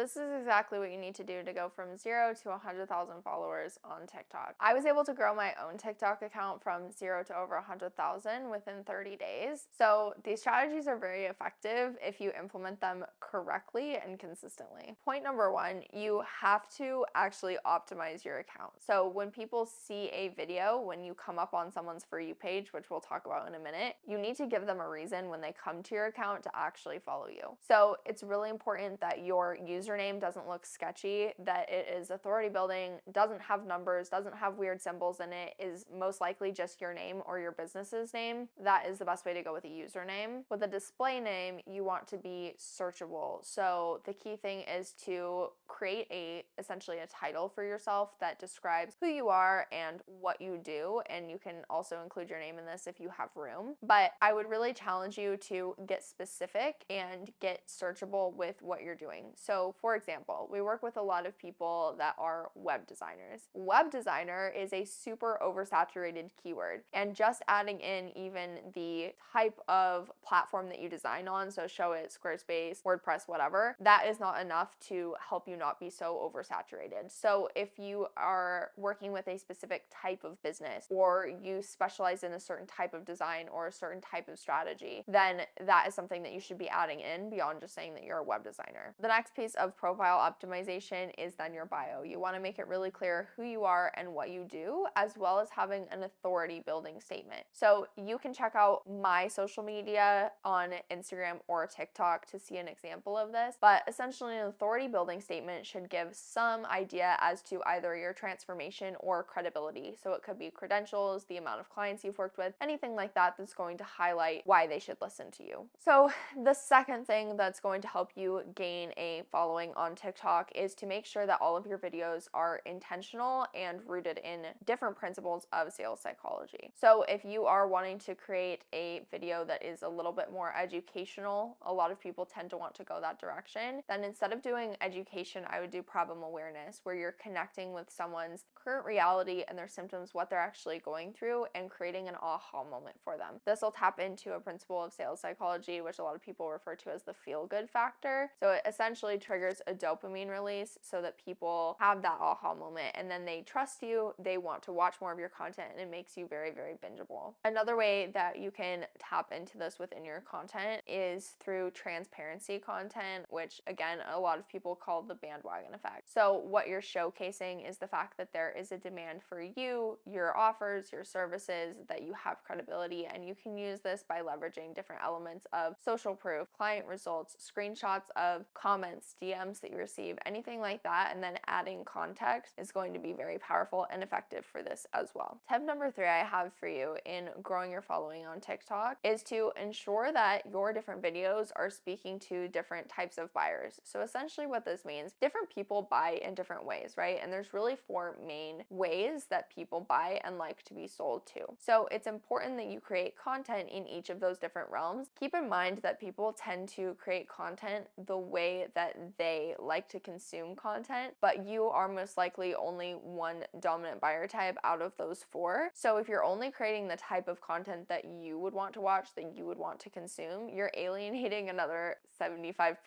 this is exactly what you need to do to go from 0 to 100,000 followers on TikTok. I was able to grow my own TikTok account from 0 to over 100,000 within 30 days. So these strategies are very effective if you implement them correctly and consistently. Point number 1, you have to actually optimize your account. So when people see a video, when you come up on someone's For You page, which we'll talk about in a minute, you need to give them a reason when they come to your account to actually follow you. So it's really important that your username doesn't look sketchy, that it is authority building, doesn't have numbers, doesn't have weird symbols in it, is most likely just your name or your business's name. That is the best way to go with a username. With a display name, you want to be searchable. So the key thing is to create essentially a title for yourself that describes who you are and what you do, and you can also include your name in this if you have room. But I would really challenge you to get specific and get searchable with what you're doing. So for example, we work with a lot of people that are web designers. Web designer is a super oversaturated keyword, and just adding in even the type of platform that you design on, so Showit, Squarespace, WordPress, whatever, that is not enough to help you not be so oversaturated. So if you are working with a specific type of business, or you specialize in a certain type of design or a certain type of strategy, then that is something that you should be adding in beyond just saying that you're a web designer. The next piece of profile optimization is then your bio. You want to make it really clear who you are and what you do, as well as having an authority building statement. So you can check out my social media on Instagram or TikTok to see an example of this, but essentially an authority building statement should give some idea as to either your transformation or credibility. So it could be credentials, the amount of clients you've worked with, anything like that that's going to highlight why they should listen to you. So the second thing that's going to help you gain a following on TikTok is to make sure that all of your videos are intentional and rooted in different principles of sales psychology. So if you are wanting to create a video that is a little bit more educational, a lot of people tend to want to go that direction, then instead of doing education, I would do problem awareness, where you're connecting with someone's current reality and their symptoms, what they're actually going through, and creating an aha moment for them. This will tap into a principle of sales psychology, which a lot of people refer to as the feel-good factor. So it essentially triggers a dopamine release so that people have that aha moment, and then they trust you, they want to watch more of your content, and it makes you very, very bingeable. Another way that you can tap into this within your content is through transparency content, which again, a lot of people call the bandwagon effect. So what you're showcasing is the fact that there is a demand for you, your offers, your services, that you have credibility, and you can use this by leveraging different elements of social proof, client results, screenshots of comments, DMs that you receive, anything like that, and then adding context is going to be very powerful and effective for this as well. Tip number 3 I have for you in growing your following on TikTok is to ensure that your different videos are speaking to different types of buyers. So essentially what this means, different people buy in different ways, right? And there's really 4 main ways that people buy and like to be sold to. So it's important that you create content in each of those different realms. Keep in mind that people tend to create content the way that they like to consume content, but you are most likely only one dominant buyer type out of those 4. So if you're only creating the type of content that you would want to watch, that you would want to consume, you're alienating another 75%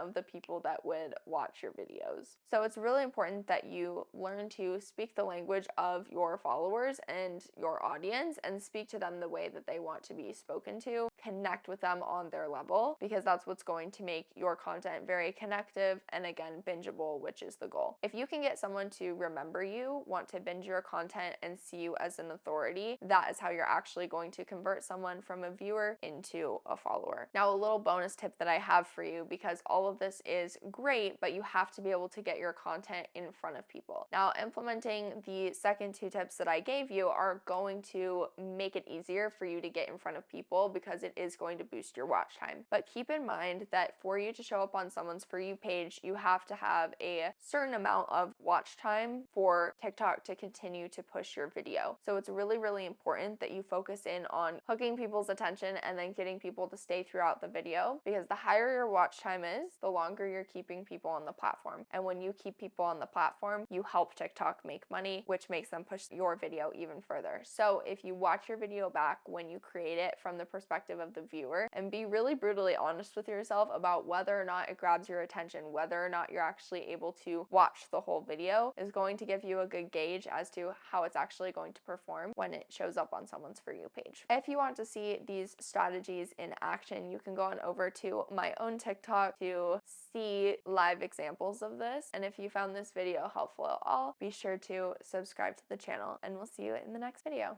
of the people that would watch your videos. So it's really important that you learn to speak the language of your followers and your audience and speak to them the way that they want to be spoken to. Connect with them on their level, because that's what's going to make your content very connective and again bingeable, which is the goal. If you can get someone to remember you, want to binge your content, and see you as an authority, that is how you're actually going to convert someone from a viewer into a follower. Now, a little bonus tip that I have for you, because all of this is great, but you have to be able to get your content in front of people. Now, implementing the second 2 tips that I gave you are going to make it easier for you to get in front of people, because it is going to boost your watch time. But keep in mind that for you to show up on someone's For You page, you have to have a certain amount of watch time for TikTok to continue to push your video. So it's really, really important that you focus in on hooking people's attention and then getting people to stay throughout the video, because the higher your watch time is, the longer you're keeping people on the platform. And when you keep people on the platform, you help TikTok make money, which makes them push your video even further. So if you watch your video back when you create it from the perspective of the viewer, and be really brutally honest with yourself about whether or not it grabs your attention, and whether or not you're actually able to watch the whole video is going to give you a good gauge as to how it's actually going to perform when it shows up on someone's For You page. If you want to see these strategies in action, you can go on over to my own TikTok to see live examples of this. And if you found this video helpful at all, be sure to subscribe to the channel, and we'll see you in the next video.